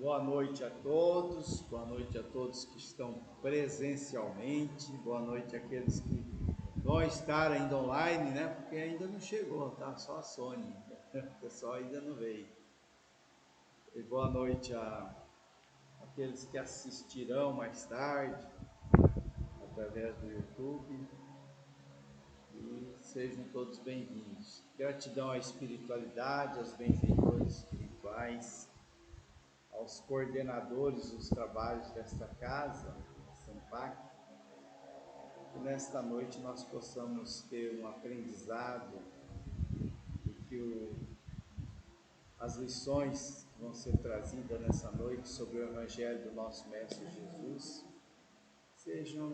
Boa noite a todos que estão presencialmente, boa noite àqueles que vão estar ainda online, né? Porque ainda não chegou, tá? Só a Sony, o pessoal ainda não veio. E boa noite àqueles que assistirão mais tarde, através do YouTube, e sejam todos bem-vindos. Gratidão à espiritualidade, aos benfeitores espirituais, aos coordenadores dos trabalhos desta casa, SEMPAC, que nesta noite nós possamos ter um aprendizado e que as lições que vão ser trazidas nessa noite sobre o Evangelho do nosso Mestre Jesus sejam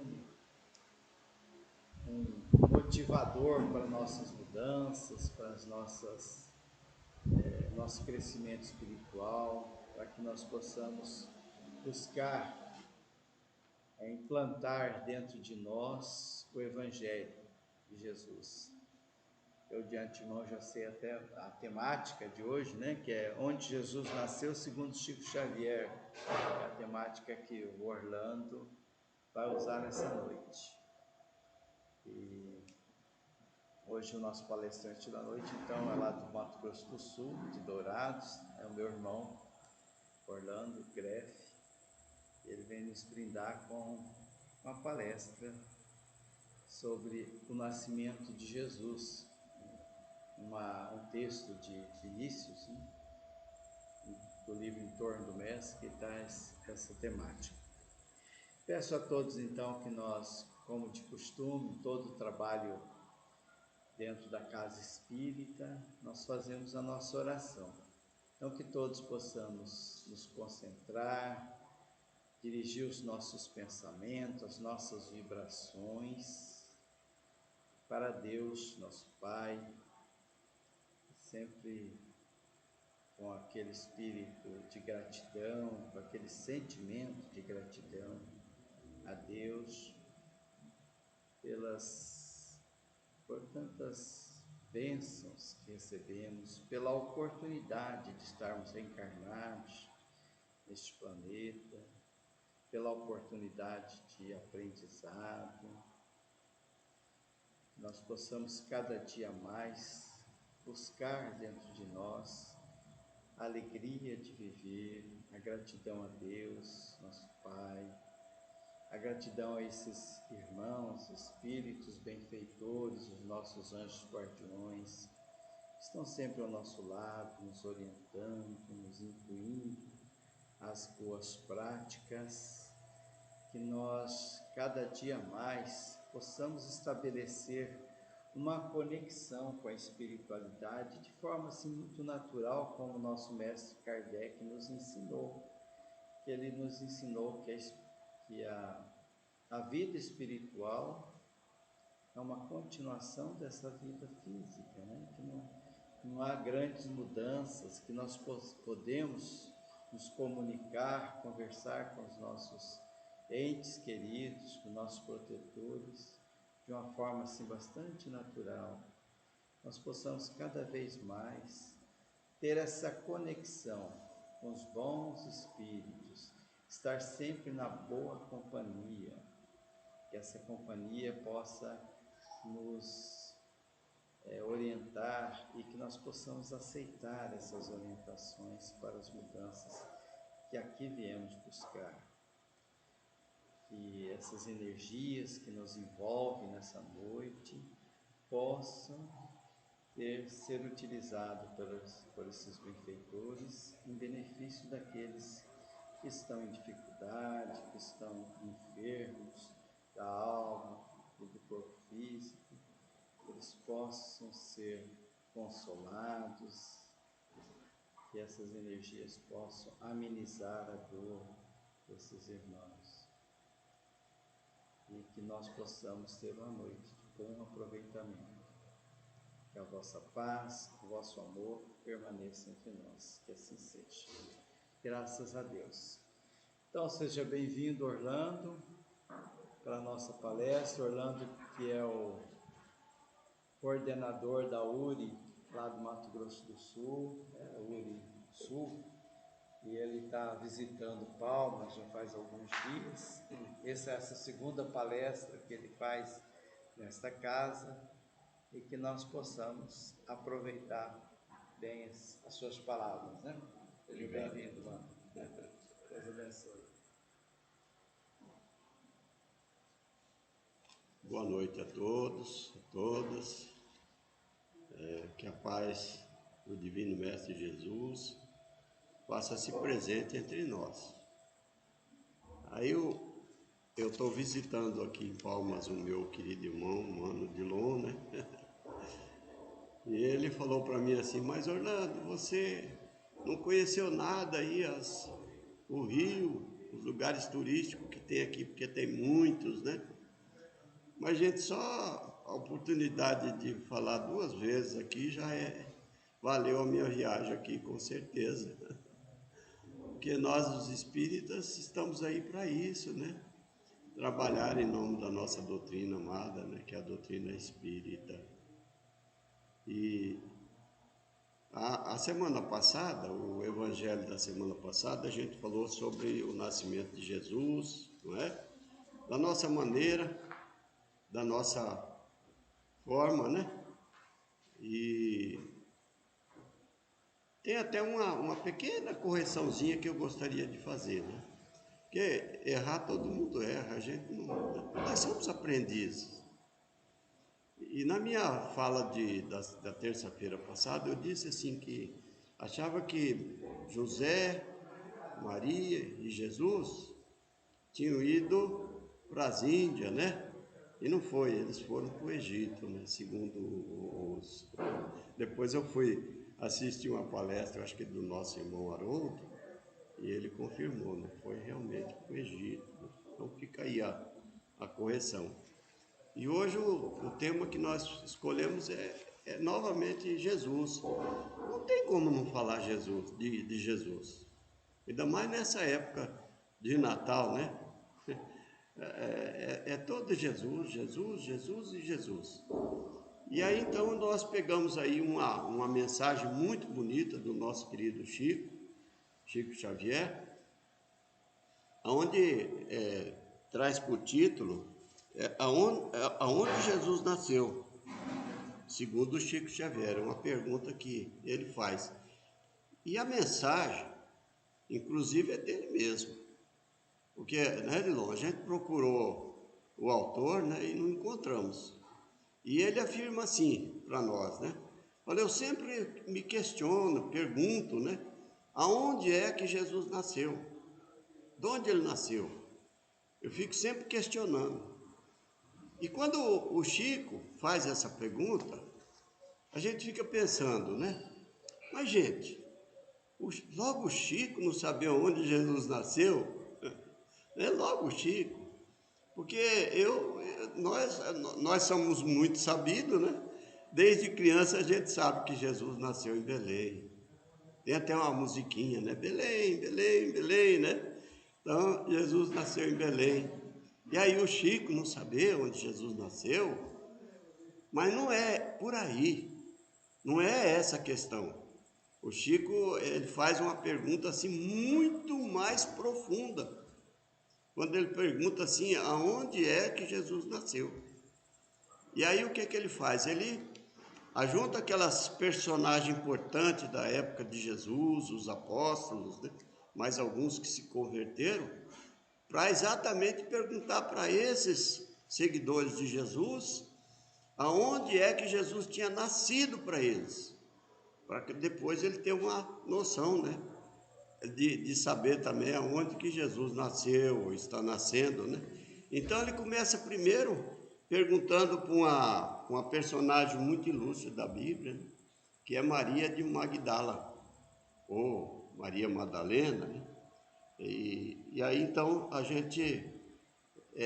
um motivador para nossas mudanças, para as nosso crescimento espiritual, para que nós possamos buscar implantar dentro de nós o Evangelho de Jesus. Eu de antemão já sei até a temática de hoje, né? Que é Onde Jesus Nasceu, segundo Chico Xavier. É a temática que o Orlando vai usar nessa noite. E hoje o nosso palestrante da noite, então, é lá do Mato Grosso do Sul, de Dourados, é o meu irmão Orlando Greff. Ele vem nos brindar com uma palestra sobre o nascimento de Jesus, um texto de Vinícius, né, do livro Em Torno do Mestre, que traz essa temática. Peço a todos, então, que nós, como de costume, todo o trabalho dentro da casa espírita, nós fazemos a nossa oração. Então, que todos possamos nos concentrar, dirigir os nossos pensamentos, as nossas vibrações para Deus, nosso Pai, sempre com aquele espírito de gratidão, com aquele sentimento de gratidão a Deus por tantas bênçãos que recebemos, pela oportunidade de estarmos reencarnados neste planeta, pela oportunidade de aprendizado, que nós possamos cada dia mais buscar dentro de nós a alegria de viver, a gratidão a Deus, nosso Pai, a gratidão a esses irmãos, espíritos benfeitores, os nossos anjos guardiões, que estão sempre ao nosso lado, nos orientando, nos incluindo às boas práticas, que nós cada dia mais possamos estabelecer uma conexão com a espiritualidade de forma assim muito natural, como o nosso mestre Kardec nos ensinou, que ele nos ensinou que a vida espiritual é uma continuação dessa vida física, né? Que não há grandes mudanças, que nós podemos nos comunicar, conversar com os nossos entes queridos, com nossos protetores, de uma forma assim bastante natural. Nós possamos cada vez mais ter essa conexão com os bons espíritos, estar sempre na boa companhia, que essa companhia possa nos orientar e que nós possamos aceitar essas orientações para as mudanças que aqui viemos buscar. Que essas energias que nos envolvem nessa noite possam ser utilizadas por esses benfeitores em benefício daqueles que estão em dificuldade, que estão enfermos da alma e do corpo físico, que eles possam ser consolados, que essas energias possam amenizar a dor desses irmãos e que nós possamos ter uma noite de bom aproveitamento. Que a vossa paz, o vosso amor permaneça entre nós, que assim seja. Graças a Deus. Então, seja bem-vindo, Orlando, para a nossa palestra. Orlando, que é o coordenador da URI, lá do Mato Grosso do Sul, URI Sul, e ele está visitando Palmas já faz alguns dias. Essa segunda palestra que ele faz nesta casa, e que nós possamos aproveitar bem as suas palavras, né? Seja bem-vindo, mano. Deus abençoe. Boa noite a todos, a todas. Que a paz do Divino Mestre Jesus faça se presente entre nós. Aí eu estou visitando aqui em Palmas o meu querido irmão, Mano Dilon, né? E ele falou para mim assim: mas Orlando, você não conheceu nada aí, o Rio, os lugares turísticos que tem aqui, porque tem muitos, né? Mas, gente, só a oportunidade de falar 2 vezes aqui valeu a minha viagem aqui, com certeza. Porque nós, os espíritas, estamos aí para isso, né? Trabalhar em nome da nossa doutrina amada, né? Que é a doutrina espírita. E a semana passada, o evangelho da semana passada, a gente falou sobre o nascimento de Jesus, não é? Da nossa maneira, da nossa forma, né? E tem até uma pequena correçãozinha que eu gostaria de fazer, né? Porque errar todo mundo erra, a gente não, nós somos aprendizes. E na minha fala da terça-feira passada, eu disse assim que achava que José, Maria e Jesus tinham ido para as Índias, né? E não foi, eles foram para o Egito, né? Segundo os... Depois eu fui assistir uma palestra, acho que do nosso irmão Haroldo, e ele confirmou, né? Foi realmente para o Egito. Então fica aí a correção. E hoje o tema que nós escolhemos é novamente Jesus. Não tem como não falar de Jesus. Ainda mais nessa época de Natal, né? É todo Jesus, Jesus, Jesus e Jesus. E aí então nós pegamos aí uma mensagem muito bonita do nosso querido Chico Xavier, onde traz por título aonde Jesus nasceu, segundo o Chico Xavier, uma pergunta que ele faz. E a mensagem, inclusive, é dele mesmo, porque, né, Dilon, a gente procurou o autor, né, e não encontramos. E ele afirma assim para nós, né? Olha, eu sempre me questiono, pergunto, né? Aonde é que Jesus nasceu? De onde ele nasceu? Eu fico sempre questionando. E quando o Chico faz essa pergunta, a gente fica pensando, né? Mas, gente, logo o Chico não sabia onde Jesus nasceu? É logo o Chico. Porque nós somos muito sabidos, né? Desde criança a gente sabe que Jesus nasceu em Belém. Tem até uma musiquinha, né? Belém, Belém, Belém, né? Então, Jesus nasceu em Belém. E aí o Chico não sabia onde Jesus nasceu, mas não é por aí. Não é essa a questão. O Chico, ele faz uma pergunta assim muito mais profunda. Quando ele pergunta assim, aonde é que Jesus nasceu? E aí o que é que ele faz? Ele ajunta aquelas personagens importantes da época de Jesus, os apóstolos, né? Mais alguns que se converteram, para exatamente perguntar para esses seguidores de Jesus aonde é que Jesus tinha nascido para eles, para que depois ele tenha uma noção, né? De saber também aonde que Jesus nasceu ou está nascendo, né? Então ele começa primeiro perguntando para uma personagem muito ilustre da Bíblia, né? Que é Maria de Magdala, ou Maria Madalena, né? E aí então a gente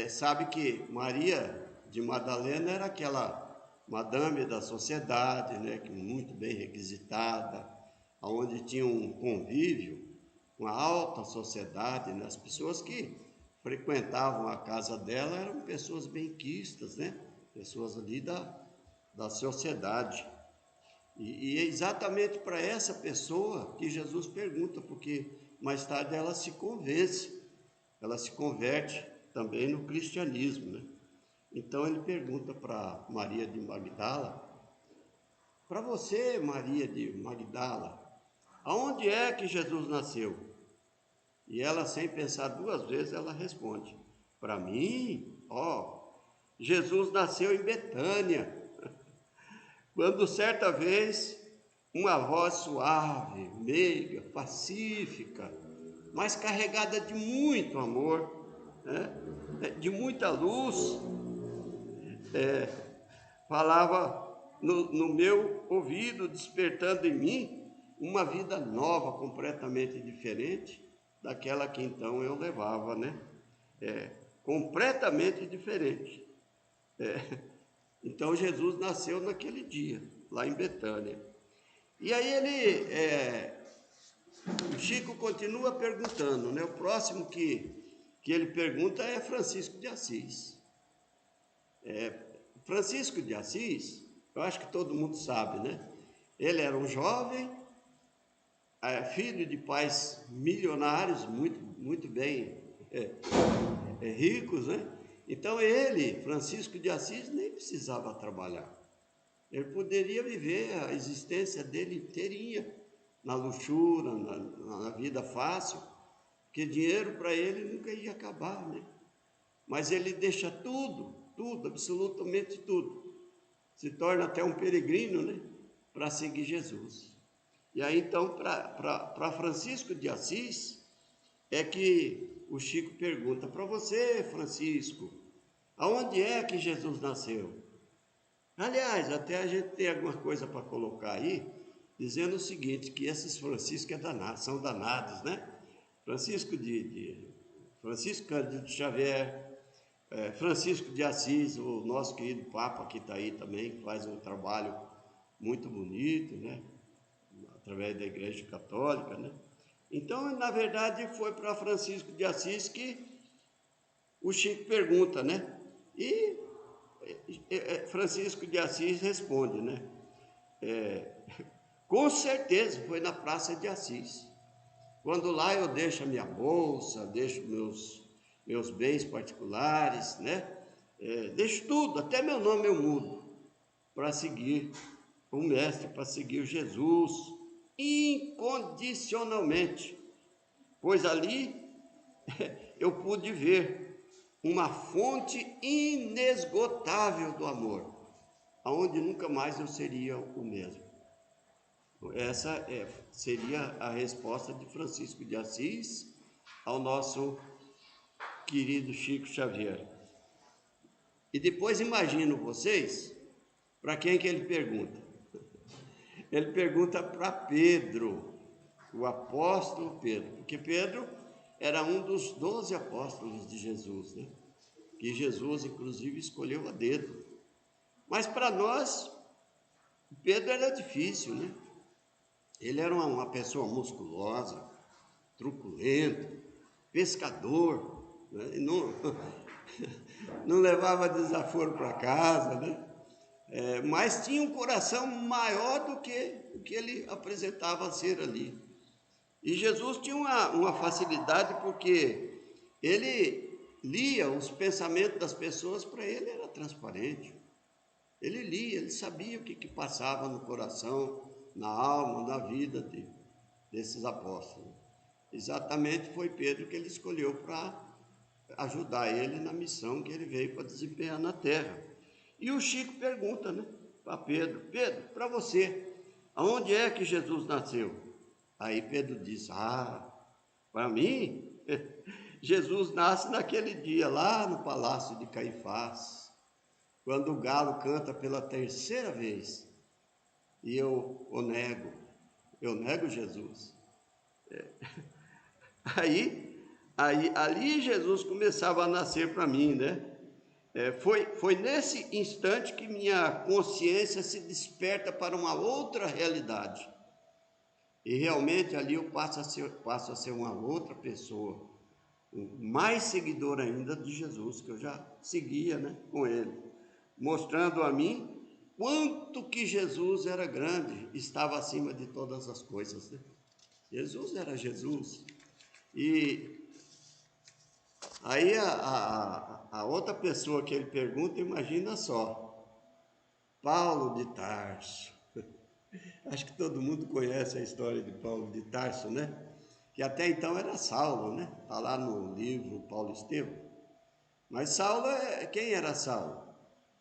sabe que Maria de Madalena era aquela madame da sociedade, né? Que muito bem requisitada, onde tinha um convívio, uma alta sociedade, né? As pessoas que frequentavam a casa dela eram pessoas benquistas, né? Pessoas ali da sociedade. E é exatamente para essa pessoa que Jesus pergunta, porque mais tarde ela se convence, ela se converte também no cristianismo, né? Então ele pergunta para Maria de Magdala: para você, Maria de Magdala, aonde é que Jesus nasceu? E ela, sem pensar duas vezes, ela responde: para mim, Jesus nasceu em Betânia, quando certa vez uma voz suave, meiga, pacífica, mas carregada de muito amor, né, de muita luz, falava no meu ouvido, despertando em mim uma vida nova, completamente diferente daquela que então eu levava, né? Completamente diferente. Então Jesus nasceu naquele dia, lá em Betânia. E aí o Chico continua perguntando, né? O próximo que ele pergunta é Francisco de Assis. Francisco de Assis, eu acho que todo mundo sabe, né? Ele era um jovem, filho de pais milionários, muito bem ricos, né? Então ele, Francisco de Assis, nem precisava trabalhar. Ele poderia viver a existência dele inteirinha na luxúria, na vida fácil, porque dinheiro para ele nunca ia acabar, né? Mas ele deixa tudo, absolutamente tudo. Se torna até um peregrino, né? Para seguir Jesus. E aí então, para Francisco de Assis, é que o Chico pergunta: para você, Francisco, aonde é que Jesus nasceu? Aliás, até a gente tem alguma coisa para colocar aí, dizendo o seguinte, que esses Francisco são danados, né? Francisco Cândido Xavier, Francisco de Assis, o nosso querido Papa que está aí também, que faz um trabalho muito bonito, né? Através da Igreja Católica, né? Então, na verdade, foi para Francisco de Assis que o Chico pergunta, né? E Francisco de Assis responde, né? Com certeza foi na Praça de Assis. Quando lá eu deixo a minha bolsa, deixo meus bens particulares, né? Deixo tudo, até meu nome eu mudo, para seguir o Mestre, para seguir Jesus, incondicionalmente. Pois ali eu pude ver uma fonte inesgotável do amor, aonde nunca mais eu seria o mesmo. Essa seria a resposta de Francisco de Assis ao nosso querido Chico Xavier. E depois imagino vocês, para quem que ele pergunta? Ele pergunta para Pedro, o apóstolo Pedro, porque Pedro era um dos 12 apóstolos de Jesus, né? Que Jesus, inclusive, escolheu a dedo. Mas para nós, Pedro era difícil, né? Ele era uma pessoa musculosa, truculento, pescador, né? E não levava desaforo para casa, né? Mas tinha um coração maior do que o que ele apresentava ser ali. E Jesus tinha uma facilidade, porque ele lia os pensamentos das pessoas, para ele era transparente. Ele lia, ele sabia o que passava no coração, na alma, na vida desses apóstolos. Exatamente foi Pedro que ele escolheu para ajudar ele na missão que ele veio para desempenhar na terra. E o Chico pergunta, né, para Pedro: Pedro, para você, aonde é que Jesus nasceu? Aí Pedro diz: para mim, Jesus nasce naquele dia lá no palácio de Caifás, quando o galo canta pela terceira vez, e eu o nego, Jesus. Ali Jesus começava a nascer para mim, né? Foi nesse instante que minha consciência se desperta para uma outra realidade. E realmente ali eu passo a ser uma outra pessoa, mais seguidor ainda de Jesus, que eu já seguia, né, com ele, mostrando a mim quanto que Jesus era grande, estava acima de todas as coisas, né? Jesus era Jesus. E aí a outra pessoa que ele pergunta, imagina só, Paulo de Tarso. Acho que todo mundo conhece a história de Paulo de Tarso, né? Que até então era Saulo, né? Está lá no livro Paulo Estevão. Mas Saulo, quem era Saulo?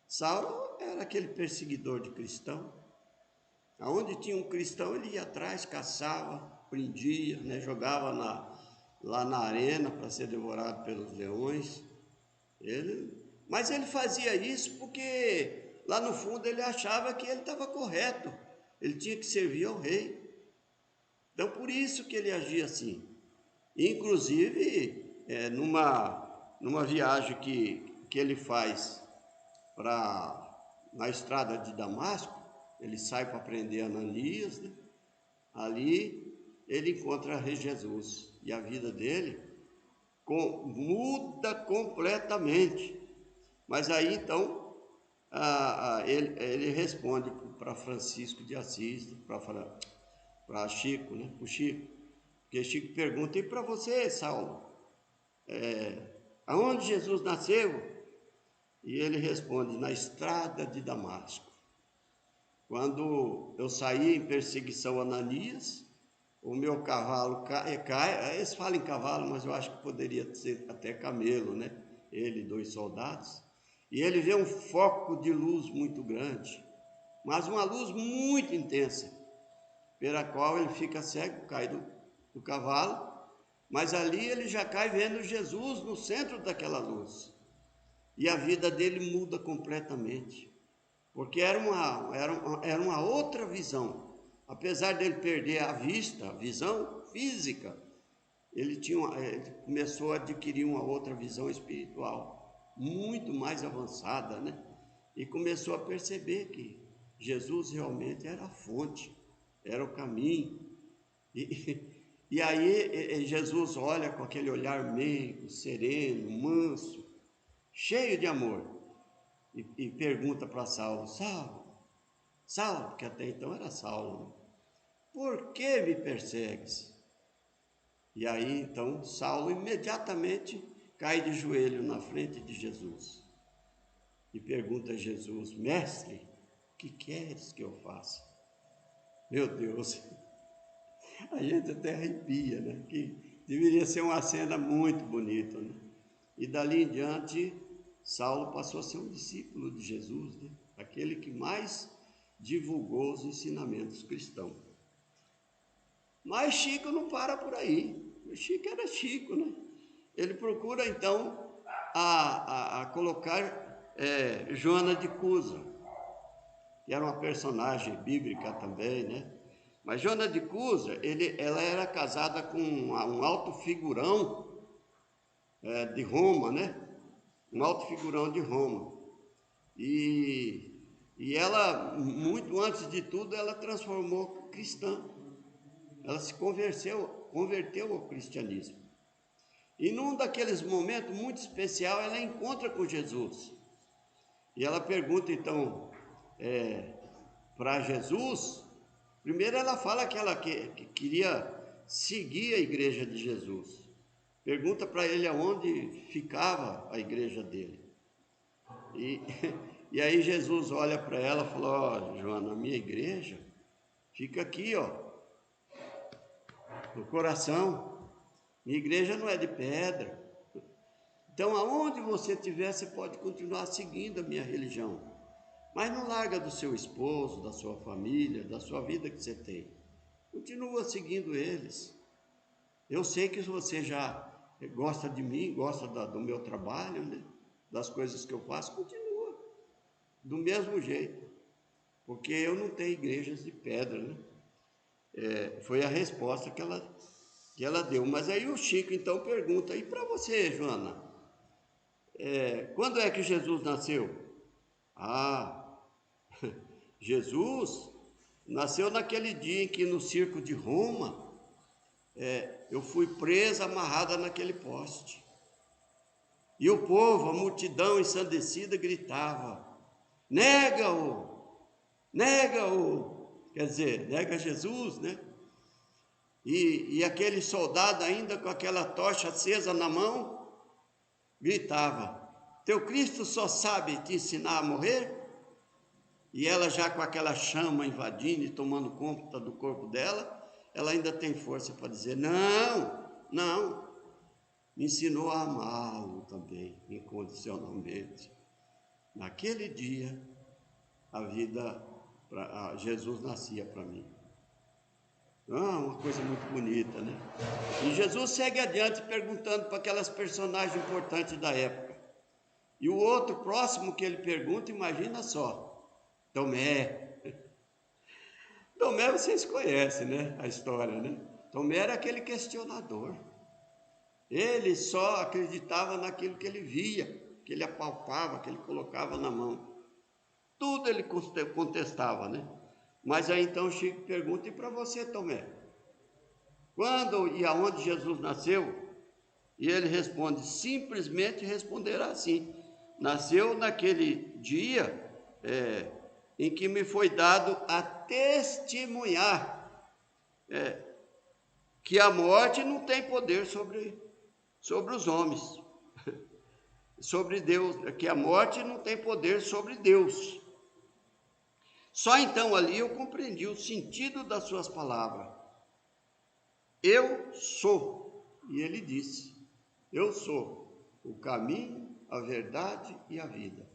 Saulo era aquele perseguidor de cristão. Aonde tinha um cristão, ele ia atrás, caçava, prendia, né? Jogava lá na arena para ser devorado pelos leões. Mas ele fazia isso porque lá no fundo ele achava que ele estava correto. Ele tinha que servir ao rei. Então, por isso que ele agia assim. Inclusive, numa viagem que ele faz na estrada de Damasco, ele sai para prender Ananias, né? Ali ele encontra Jesus e a vida dele muda completamente. Mas aí então ele responde para Francisco de Assis, para Chico, né? Para o Chico, porque Chico pergunta: e para você, Saulo, aonde Jesus nasceu? E ele responde: na estrada de Damasco. Quando eu saí em perseguição a Ananias, o meu cavalo cai, eles falam em cavalo, mas eu acho que poderia ser até camelo, né? Ele, 2 soldados, e ele vê um foco de luz muito grande, mas uma luz muito intensa, pela qual ele fica cego, cai do cavalo, mas ali ele já cai vendo Jesus no centro daquela luz, e a vida dele muda completamente, porque era uma outra visão. Apesar dele perder a vista, a visão física, ele começou a adquirir uma outra visão espiritual, muito mais avançada, né? E começou a perceber que Jesus realmente era a fonte, era o caminho. E aí Jesus olha com aquele olhar meigo, sereno, manso, cheio de amor, e pergunta para Saulo: Saulo, que até então era Saulo, né? Por que me persegues? E aí então Saulo imediatamente cai de joelho na frente de Jesus e pergunta a Jesus: Mestre, o que queres que eu faça? Meu Deus, a gente até arrepia, né? Que deveria ser uma cena muito bonita, né? E dali em diante, Saulo passou a ser um discípulo de Jesus, né? Aquele que mais divulgou os ensinamentos cristãos. Mas Chico não para por aí. O Chico era Chico, né? Ele procura então a colocar Joana de Cusa, que era uma personagem bíblica também, né? Mas Joana de Cusa, ela era casada com um alto figurão de Roma, né? Um alto figurão de Roma. E ela, muito antes de tudo, ela transformou cristã. Ela se converteu ao cristianismo. E num daqueles momentos muito especial, ela encontra com Jesus. E ela pergunta então para Jesus. Primeiro ela fala que ela que queria seguir a igreja de Jesus. Pergunta para ele aonde ficava a igreja dele. E aí Jesus olha para ela e fala: Joana, a minha igreja fica aqui, no coração. Minha igreja não é de pedra. Então, aonde você estiver, você pode continuar seguindo a minha religião. Mas não larga do seu esposo, da sua família, da sua vida que você tem. Continua seguindo eles. Eu sei que você já gosta de mim, gosta do meu trabalho, né? Das coisas que eu faço. Continua do mesmo jeito. Porque eu não tenho igrejas de pedra, né? Foi a resposta que ela deu. Mas aí o Chico então pergunta: e para você, Joana? Quando é que Jesus nasceu? Jesus nasceu naquele dia em que no circo de Roma eu fui presa, amarrada naquele poste. E o povo, a multidão ensandecida, gritava: nega-o, nega-o, quer dizer, nega Jesus, né? E aquele soldado ainda com aquela tocha acesa na mão, gritava, teu Cristo só sabe te ensinar a morrer? E ela já com aquela chama invadindo e tomando conta do corpo dela, ela ainda tem força para dizer, não, me ensinou a amá-lo também, incondicionalmente. Naquele dia, Jesus nascia para mim. Uma coisa muito bonita, né? E Jesus segue adiante perguntando para aquelas personagens importantes da época. E o outro próximo que ele pergunta, imagina só, Tomé. Tomé vocês conhecem, né? A história, né? Tomé era aquele questionador. Ele só acreditava naquilo que ele via, que ele apalpava, que ele colocava na mão. Tudo ele contestava, né? Mas aí então Chico pergunta, e para você, Tomé? Quando e aonde Jesus nasceu? E ele responde, simplesmente responderá assim, nasceu naquele dia em que me foi dado a testemunhar que a morte não tem poder sobre os homens, sobre Deus, que a morte não tem poder sobre Deus. Só então ali eu compreendi o sentido das suas palavras. Eu sou, e ele disse, eu sou o caminho, a verdade e a vida.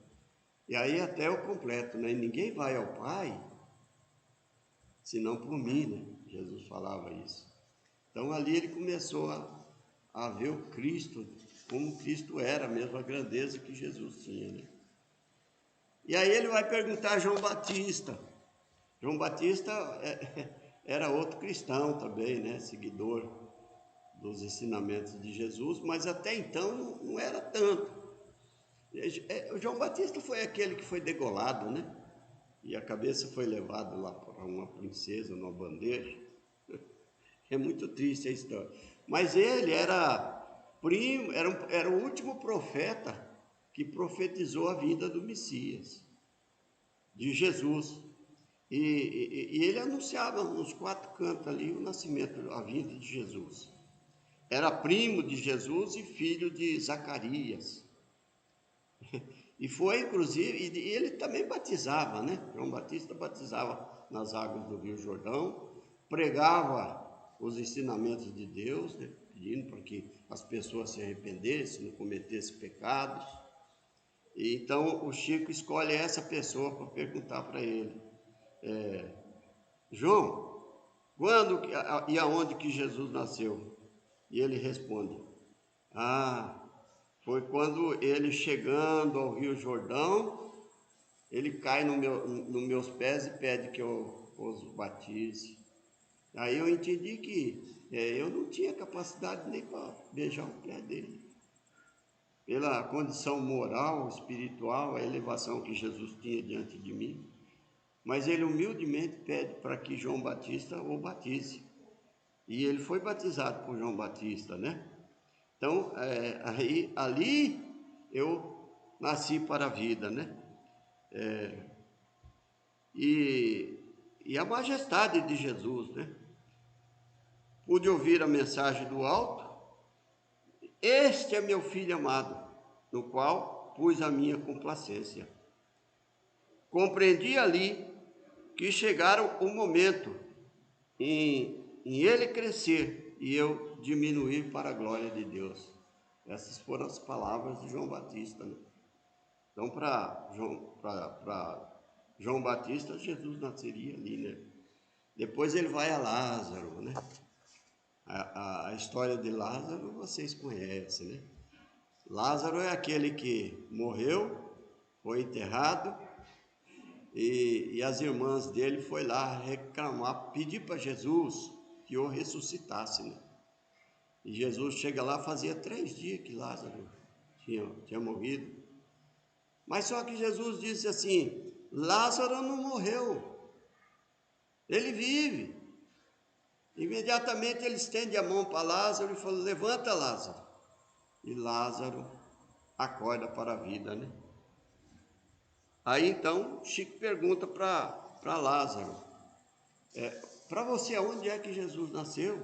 E aí até o completo, né? Ninguém vai ao Pai senão por mim, né? Jesus falava isso. Então ali ele começou a ver o Cristo, como Cristo era mesmo, a grandeza que Jesus tinha, né? E aí ele vai perguntar a João Batista. João Batista era outro cristão também, né? Seguidor dos ensinamentos de Jesus, mas até então não era tanto. O João Batista foi aquele que foi degolado, né? E a cabeça foi levada lá para uma princesa numa bandeja. É muito triste a história. Mas ele era primo, era o último profeta que profetizou a vinda do Messias, de Jesus. E ele anunciava nos quatro cantos ali o nascimento, a vinda de Jesus. Era primo de Jesus e filho de Zacarias. E foi, inclusive, e ele também batizava, né? João Batista batizava nas águas do Rio Jordão, pregava os ensinamentos de Deus, né? Pedindo para que as pessoas se arrependessem, não cometessem pecados. E então o Chico escolhe essa pessoa para perguntar para ele, João, quando e aonde que Jesus nasceu? E ele responde, foi quando ele chegando ao Rio Jordão, ele cai nos meus pés e pede que eu os batize. Aí eu entendi que eu não tinha capacidade nem para beijar o pé dele. Pela condição moral, espiritual, a elevação que Jesus tinha diante de mim. Mas ele humildemente pede para que João Batista o batize. E ele foi batizado por João Batista, né? Então, ali eu nasci para a vida, né? E a majestade de Jesus, né? Pude ouvir a mensagem do alto, este é meu filho amado, no qual pus a minha complacência. Compreendi ali que chegara o momento em ele crescer e eu diminuir para a glória de Deus. Essas foram as palavras de João Batista, né? Então, para João Batista, Jesus nasceria ali, né? Depois ele vai a Lázaro, né? A história de Lázaro vocês conhecem, né? Lázaro é aquele que morreu, foi enterrado, e as irmãs dele foi lá reclamar, pedir para Jesus que o ressuscitasse, né? E Jesus chega lá, fazia 3 dias que Lázaro tinha morrido. Mas só que Jesus disse assim, Lázaro não morreu, ele vive. Imediatamente ele estende a mão para Lázaro e fala, levanta Lázaro. E Lázaro acorda para a vida, né? Aí então Chico pergunta para para Lázaro: para você, aonde é que Jesus nasceu?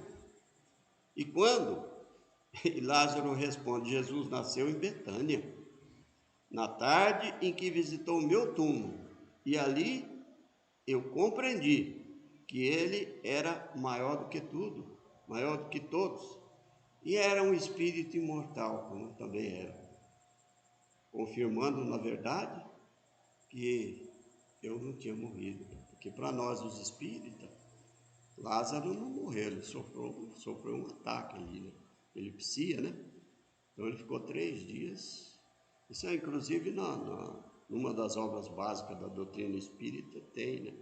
E quando? E Lázaro responde: Jesus nasceu em Betânia, na tarde em que visitou o meu túmulo, e ali eu compreendi que ele era maior do que tudo, maior do que todos, e era um espírito imortal, como também era, confirmando, na verdade, que eu não tinha morrido, porque para nós, os espíritas, Lázaro não morreu, ele sofreu um ataque ali, né? Epilepsia, né? Então ele ficou 3 dias. Isso é inclusive numa das obras básicas da doutrina espírita, tem, né?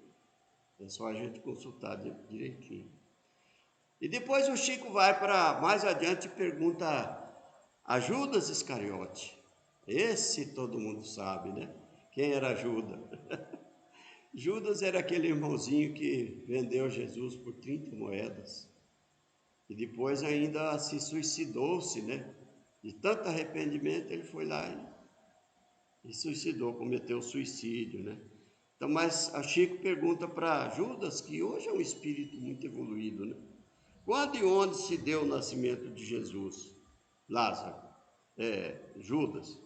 É só a gente consultar direitinho. E depois o Chico vai para mais adiante e pergunta a Judas Iscariote. Esse todo mundo sabe, né? Quem era Judas? Judas era aquele irmãozinho que vendeu Jesus por 30 moedas. E depois ainda se suicidou-se, né? De tanto arrependimento, ele foi lá e suicidou, cometeu suicídio, né? Então, mas a Chico pergunta para Judas, que hoje é um espírito muito evoluído, né? Quando e onde se deu o nascimento de Jesus? Lázaro, Judas.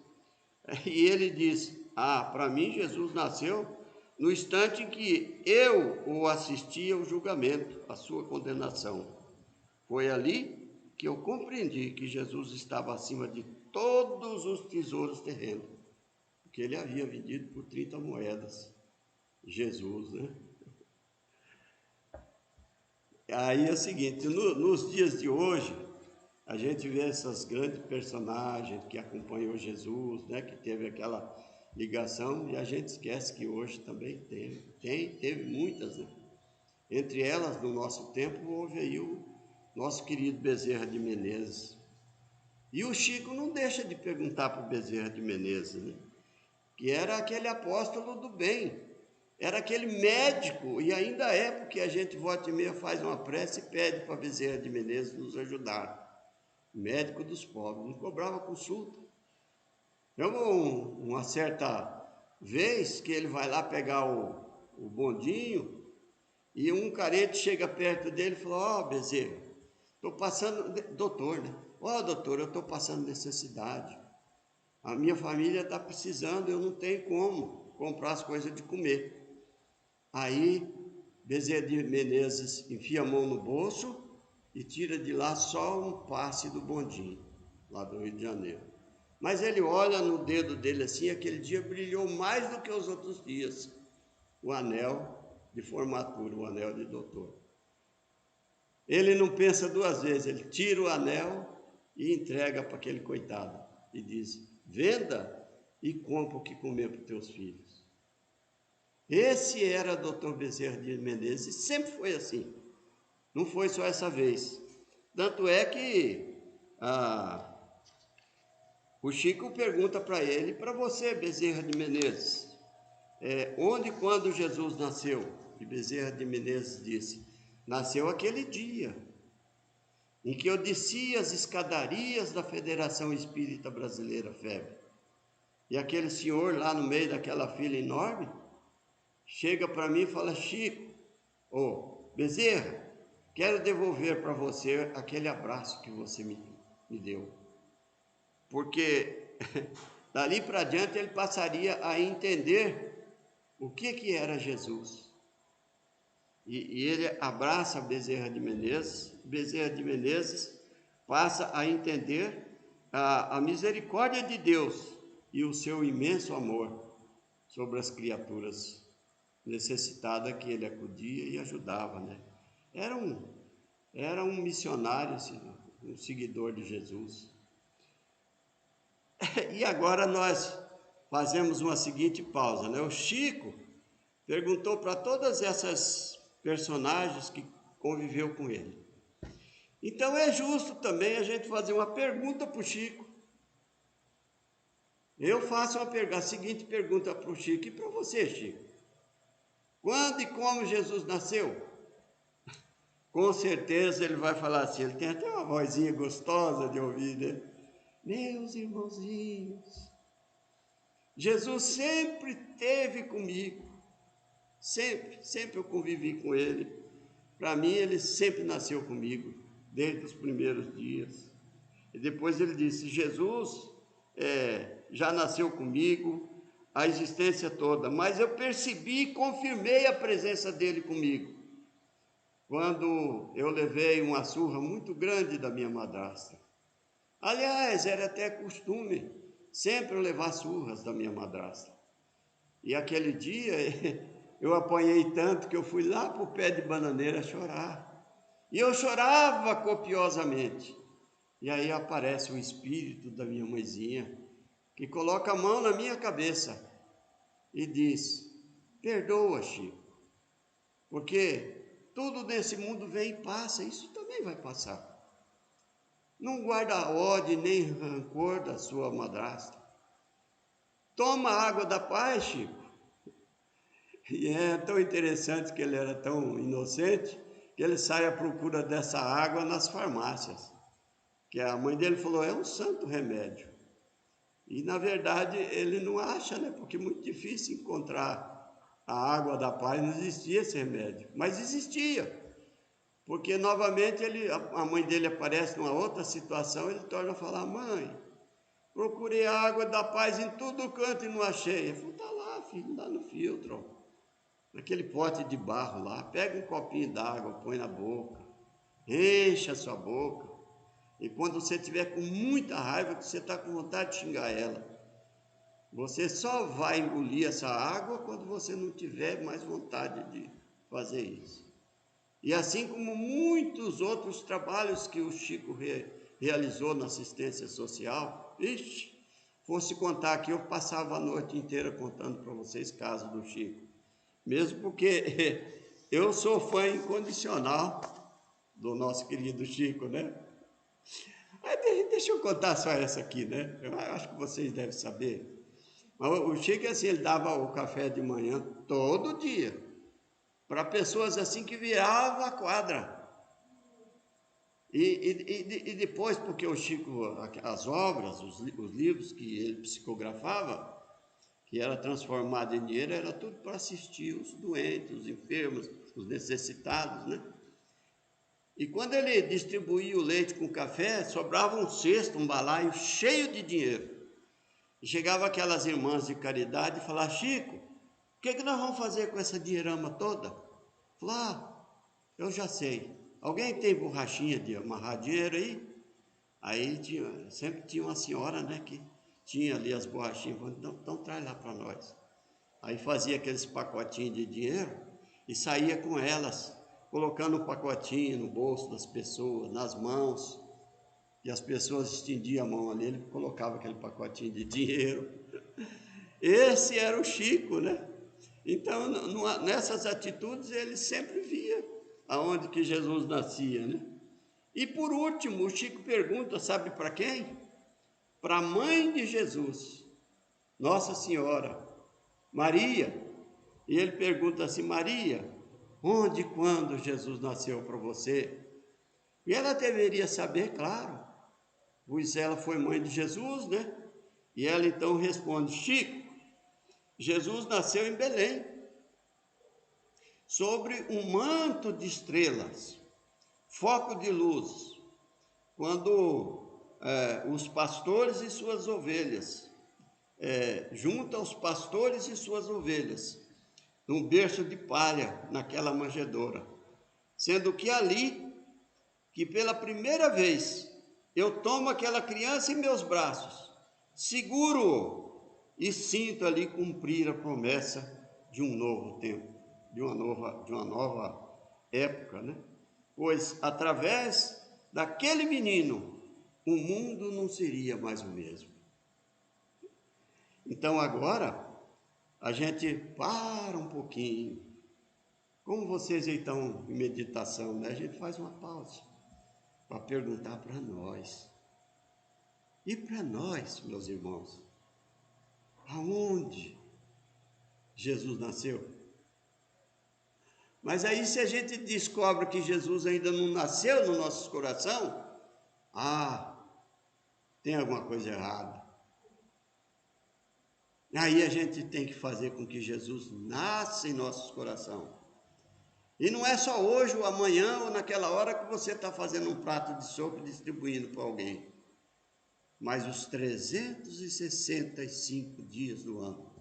E ele diz: para mim Jesus nasceu no instante em que eu o assisti ao julgamento, à sua condenação. Foi ali que eu compreendi que Jesus estava acima de todos os tesouros terrenos, porque ele havia vendido por 30 moedas. Jesus, né? Aí é o seguinte, nos dias de hoje, a gente vê essas grandes personagens que acompanhou Jesus, né? Que teve aquela ligação, e a gente esquece que hoje também teve muitas, né? Entre elas, no nosso tempo, houve aí o nosso querido Bezerra de Menezes. E o Chico não deixa de perguntar para o Bezerra de Menezes, né? Que era aquele apóstolo do bem, era aquele médico, e ainda é, porque a gente volta e meia faz uma prece e pede para Bezerra de Menezes nos ajudar. Médico dos pobres, não cobrava consulta. Uma certa vez que ele vai lá pegar o bondinho, e um carente chega perto dele e fala: Bezerra, estou passando, doutor, né? Doutor, eu estou passando necessidade. A minha família está precisando, eu não tenho como comprar as coisas de comer. Aí, Bezerra de Menezes enfia a mão no bolso e tira de lá só um passe do bondinho, lá do Rio de Janeiro. Mas ele olha no dedo dele assim, aquele dia brilhou mais do que os outros dias, o anel de formatura, o anel de doutor. Ele não pensa 2 vezes, ele tira o anel e entrega para aquele coitado e diz: venda e compra o que comer para os teus filhos. Esse era o Dr. Bezerra de Menezes, e sempre foi assim, não foi só essa vez. Tanto é que o Chico pergunta para ele: para você, Bezerra de Menezes, onde e quando Jesus nasceu? E Bezerra de Menezes disse: nasceu aquele dia em que eu desci as escadarias da Federação Espírita Brasileira, FEB. E aquele senhor lá no meio daquela fila enorme chega para mim e fala: Chico, Bezerra, quero devolver para você aquele abraço que você me deu. Porque dali para diante ele passaria a entender o que era Jesus. E ele abraça Bezerra de Menezes passa a entender a misericórdia de Deus e o seu imenso amor sobre as criaturas necessitadas que ele acudia e ajudava, né? Era um missionário, um seguidor de Jesus. E agora nós fazemos uma seguinte pausa, né? O Chico perguntou para todas essas personagens que conviveu com ele. Então é justo também a gente fazer uma pergunta para o Chico. Eu faço a seguinte pergunta para o Chico e para você, Chico: quando e como Jesus nasceu? Com certeza ele vai falar assim, ele tem até uma vozinha gostosa de ouvir, né? Meus irmãozinhos, Jesus sempre esteve comigo, Sempre eu convivi com ele. Para mim, ele sempre nasceu comigo, desde os primeiros dias. E depois ele disse: Jesus já nasceu comigo a existência toda, mas eu percebi e confirmei a presença dele comigo quando eu levei uma surra muito grande da minha madrasta. Aliás, era até costume sempre eu levar surras da minha madrasta. E aquele dia eu apanhei tanto que eu fui lá para o pé de bananeira chorar. E eu chorava copiosamente. E aí aparece o espírito da minha mãezinha, que coloca a mão na minha cabeça e diz: perdoa, Chico, porque tudo nesse mundo vem e passa, isso também vai passar. Não guarda ódio nem rancor da sua madrasta. Toma a água da paz, Chico. E é tão interessante que ele era tão inocente, que ele sai à procura dessa água nas farmácias. Que a mãe dele falou: é um santo remédio. E na verdade ele não acha, né? Porque é muito difícil encontrar a água da paz, não existia esse remédio. Mas existia. Porque novamente a mãe dele aparece numa outra situação, ele torna a falar: mãe, procurei a água da paz em todo canto e não achei. Ele falou: tá lá, filho, lá no filtro, naquele pote de barro lá, pega um copinho d'água, põe na boca, enche a sua boca, e quando você estiver com muita raiva, que você está com vontade de xingar ela, você só vai engolir essa água quando você não tiver mais vontade de fazer isso. E assim como muitos outros trabalhos que o Chico realizou na assistência social, fosse contar aqui, eu passava a noite inteira contando para vocês casos do Chico. Mesmo porque eu sou fã incondicional do nosso querido Chico, né? Deixa eu contar só essa aqui, né? Eu acho que vocês devem saber. Mas o Chico, assim, ele dava o café de manhã todo dia, para pessoas assim que viravam a quadra. E depois, porque o Chico, as obras, os livros que ele psicografava, que era transformado em dinheiro, era tudo para assistir os doentes, os enfermos, os necessitados, né? E quando ele distribuía o leite com café, sobrava um cesto, um balaio cheio de dinheiro. E chegava aquelas irmãs de caridade e falava: Chico, o que nós vamos fazer com essa dinheirama toda? Falava: eu já sei. Alguém tem borrachinha de amarrar dinheiro aí? Aí sempre tinha uma senhora, né, que tinha ali as borrachinhas. Então traz lá para nós. Aí fazia aqueles pacotinhos de dinheiro e saía com elas, colocando o pacotinho no bolso das pessoas, nas mãos. E as pessoas estendiam a mão ali, ele colocava aquele pacotinho de dinheiro. Esse era o Chico, né? Então, nessas atitudes, ele sempre via aonde que Jesus nascia, né? E por último, o Chico pergunta, sabe para quem? Para a mãe de Jesus, Nossa Senhora, Maria. E ele pergunta assim: Maria, onde e quando Jesus nasceu para você? E ela deveria saber, claro, pois ela foi mãe de Jesus, né? E ela então responde: Chico, Jesus nasceu em Belém, sobre um manto de estrelas, foco de luz, quando os pastores e suas ovelhas, junto aos pastores e suas ovelhas, num berço de palha, naquela manjedoura, sendo que ali, que pela primeira vez, eu tomo aquela criança em meus braços, seguro-o e sinto ali cumprir a promessa de um novo tempo, de uma nova época, né? Pois através daquele menino, o mundo não seria mais o mesmo. Então agora, a gente para um pouquinho, como vocês estão em meditação, né? A gente faz uma pausa para perguntar para nós. E para nós, meus irmãos, aonde Jesus nasceu? Mas aí, se a gente descobre que Jesus ainda não nasceu no nosso coração, tem alguma coisa errada. Aí a gente tem que fazer com que Jesus nasça em nossos corações. E não é só hoje ou amanhã ou naquela hora que você está fazendo um prato de sopa e distribuindo para alguém. Mas os 365 dias do ano,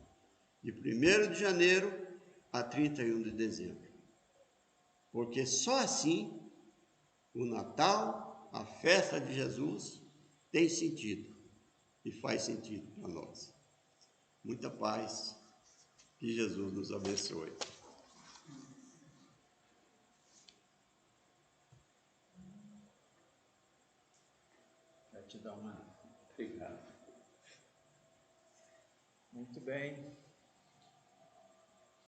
de 1º de janeiro a 31 de dezembro. Porque só assim o Natal, a festa de Jesus, tem sentido e faz sentido para nós. Muita paz, que Jesus nos abençoe. Gratidão, mano. Obrigado. Muito bem.